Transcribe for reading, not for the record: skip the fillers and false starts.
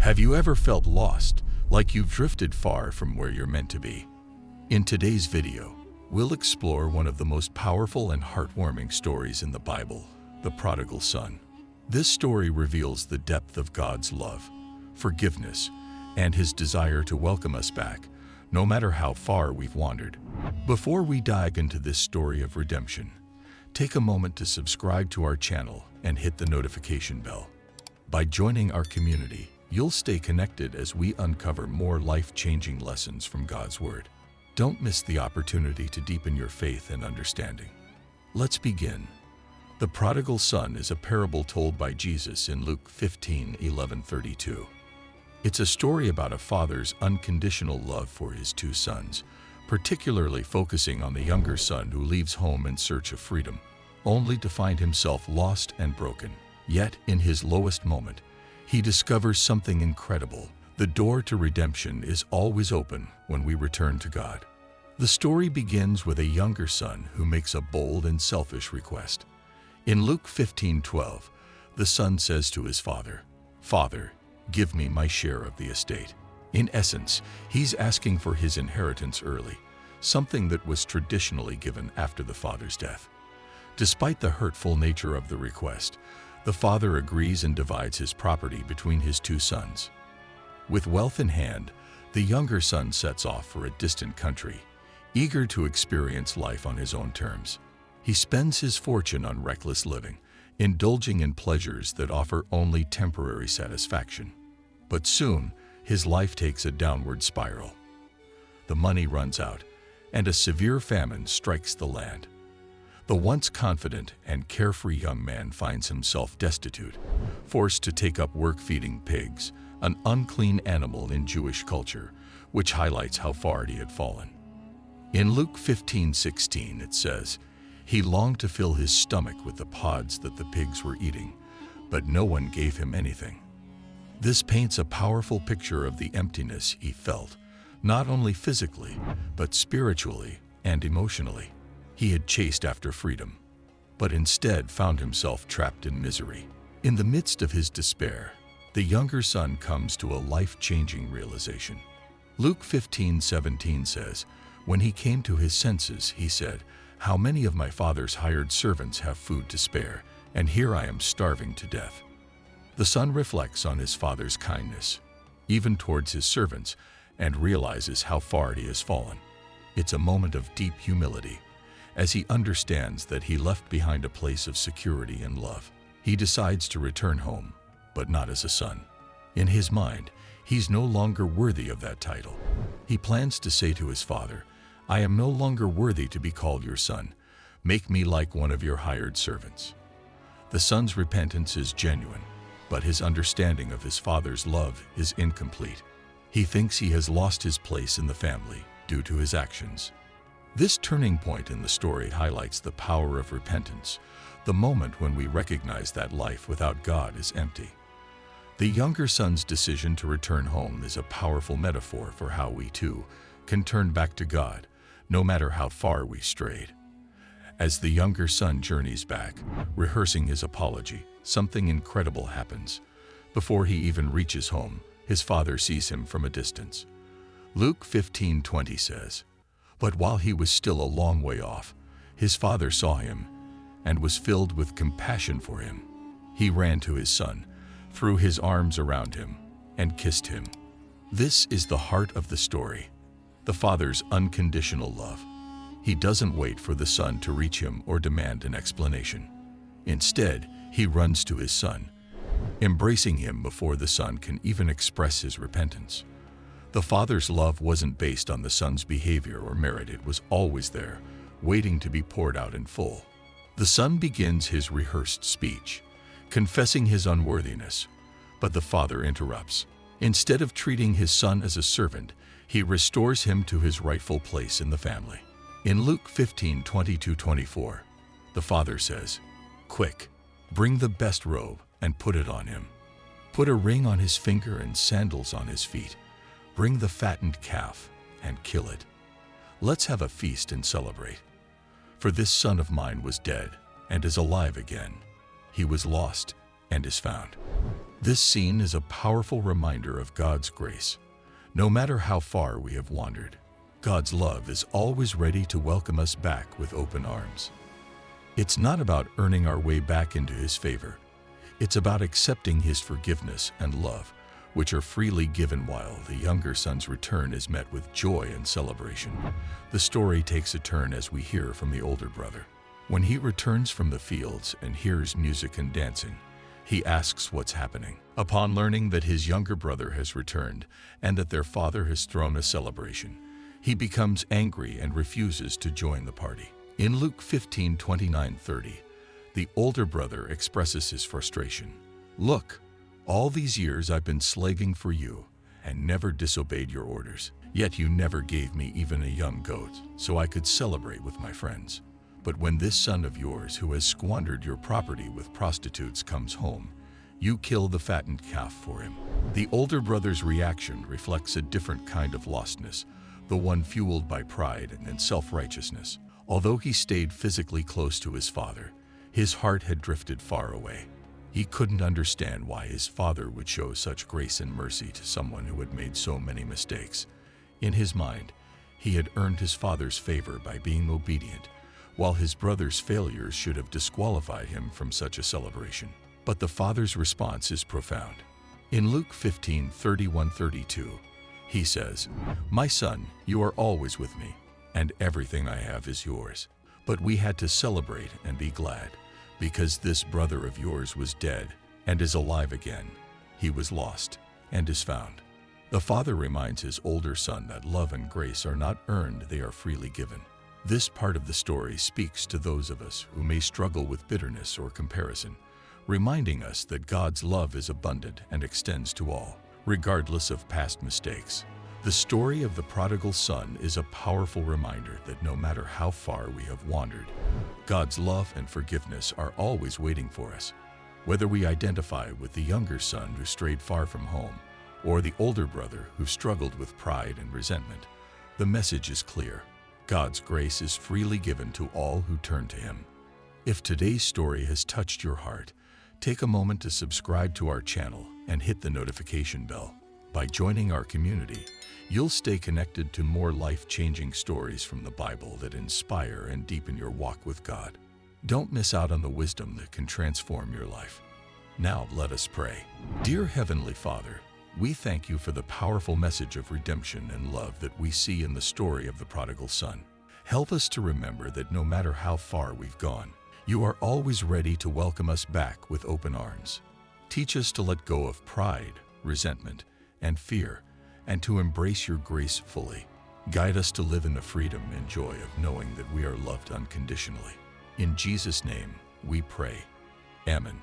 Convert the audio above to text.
Have you ever felt lost, like you've drifted far from where you're meant to be? In today's video, we'll explore one of the most powerful and heartwarming stories in the Bible, the Prodigal Son. This story reveals the depth of God's love, forgiveness, and His desire to welcome us back, no matter how far we've wandered. Before we dive into this story of redemption, take a moment to subscribe to our channel and hit the notification bell. By joining our community, you'll stay connected as we uncover more life-changing lessons from God's Word. Don't miss the opportunity to deepen your faith and understanding. Let's begin. The Prodigal Son is a parable told by Jesus in Luke 15:11-32. It's a story about a father's unconditional love for his two sons, particularly focusing on the younger son who leaves home in search of freedom, only to find himself lost and broken. Yet, in his lowest moment, he discovers something incredible. The door to redemption is always open when we return to God. The story begins with a younger son who makes a bold and selfish request. In Luke 15:12, the son says to his father, "Father, give me my share of the estate." In essence, he's asking for his inheritance early, something that was traditionally given after the father's death. Despite the hurtful nature of the request, the father agrees and divides his property between his two sons. With wealth in hand, the younger son sets off for a distant country, eager to experience life on his own terms. He spends his fortune on reckless living, indulging in pleasures that offer only temporary satisfaction. But soon, his life takes a downward spiral. The money runs out, and a severe famine strikes the land. The once confident and carefree young man finds himself destitute, forced to take up work feeding pigs, an unclean animal in Jewish culture, which highlights how far he had fallen. In Luke 15:16 it says, "He longed to fill his stomach with the pods that the pigs were eating, but no one gave him anything." This paints a powerful picture of the emptiness he felt, not only physically, but spiritually and emotionally. He had chased after freedom, but instead found himself trapped in misery. In the midst of his despair, the younger son comes to a life-changing realization. Luke 15:17 says, "When he came to his senses, he said, 'How many of my father's hired servants have food to spare, and here I am starving to death?'" The son reflects on his father's kindness, even towards his servants, and realizes how far he has fallen. It's a moment of deep humility, as he understands that he left behind a place of security and love. He decides to return home, but not as a son. In his mind, he's no longer worthy of that title. He plans to say to his father, "I am no longer worthy to be called your son. Make me like one of your hired servants." The son's repentance is genuine, but his understanding of his father's love is incomplete. He thinks he has lost his place in the family due to his actions. This turning point in the story highlights the power of repentance, the moment when we recognize that life without God is empty. The younger son's decision to return home is a powerful metaphor for how we too can turn back to God, no matter how far we strayed. As the younger son journeys back, rehearsing his apology, something incredible happens. Before he even reaches home, his father sees him from a distance. Luke 15:20 says, "But while he was still a long way off, his father saw him and was filled with compassion for him. He ran to his son, threw his arms around him, and kissed him." This is the heart of the story, the father's unconditional love. He doesn't wait for the son to reach him or demand an explanation. Instead, he runs to his son, embracing him before the son can even express his repentance. The father's love wasn't based on the son's behavior or merit. It was always there, waiting to be poured out in full. The son begins his rehearsed speech, confessing his unworthiness, but the father interrupts. Instead of treating his son as a servant, he restores him to his rightful place in the family. In Luke 15:22-24, the father says, "Quick, bring the best robe and put it on him. Put a ring on his finger and sandals on his feet. Bring the fattened calf and kill it. Let's have a feast and celebrate. For this son of mine was dead and is alive again. He was lost and is found." This scene is a powerful reminder of God's grace. No matter how far we have wandered, God's love is always ready to welcome us back with open arms. It's not about earning our way back into His favor. It's about accepting His forgiveness and love, which are freely given while the younger son's return is met with joy and celebration. The story takes a turn as we hear from the older brother. When he returns from the fields and hears music and dancing, he asks what's happening. Upon learning that his younger brother has returned and that their father has thrown a celebration, he becomes angry and refuses to join the party. In Luke 15:29-30, the older brother expresses his frustration. "Look, all these years I've been slaving for you and never disobeyed your orders. Yet you never gave me even a young goat so I could celebrate with my friends. But when this son of yours who has squandered your property with prostitutes comes home, you kill the fattened calf for him." The older brother's reaction reflects a different kind of lostness, the one fueled by pride and self-righteousness. Although he stayed physically close to his father, his heart had drifted far away. He couldn't understand why his father would show such grace and mercy to someone who had made so many mistakes. In his mind, he had earned his father's favor by being obedient, while his brother's failures should have disqualified him from such a celebration. But the father's response is profound. In Luke 15:31-32, he says, "My son, you are always with me, and everything I have is yours. But we had to celebrate and be glad, because this brother of yours was dead and is alive again. He was lost and is found." The father reminds his older son that love and grace are not earned, they are freely given. This part of the story speaks to those of us who may struggle with bitterness or comparison, reminding us that God's love is abundant and extends to all, regardless of past mistakes. The story of the prodigal son is a powerful reminder that no matter how far we have wandered, God's love and forgiveness are always waiting for us. Whether we identify with the younger son who strayed far from home, or the older brother who struggled with pride and resentment, the message is clear. God's grace is freely given to all who turn to Him. If today's story has touched your heart, take a moment to subscribe to our channel and hit the notification bell. By joining our community, you'll stay connected to more life-changing stories from the Bible that inspire and deepen your walk with God. Don't miss out on the wisdom that can transform your life. Now let us pray. Dear Heavenly Father, we thank you for the powerful message of redemption and love that we see in the story of the prodigal son. Help us to remember that no matter how far we've gone, you are always ready to welcome us back with open arms. Teach us to let go of pride, resentment, and fear, and to embrace your grace fully. Guide us to live in the freedom and joy of knowing that we are loved unconditionally. In Jesus' name, we pray. Amen.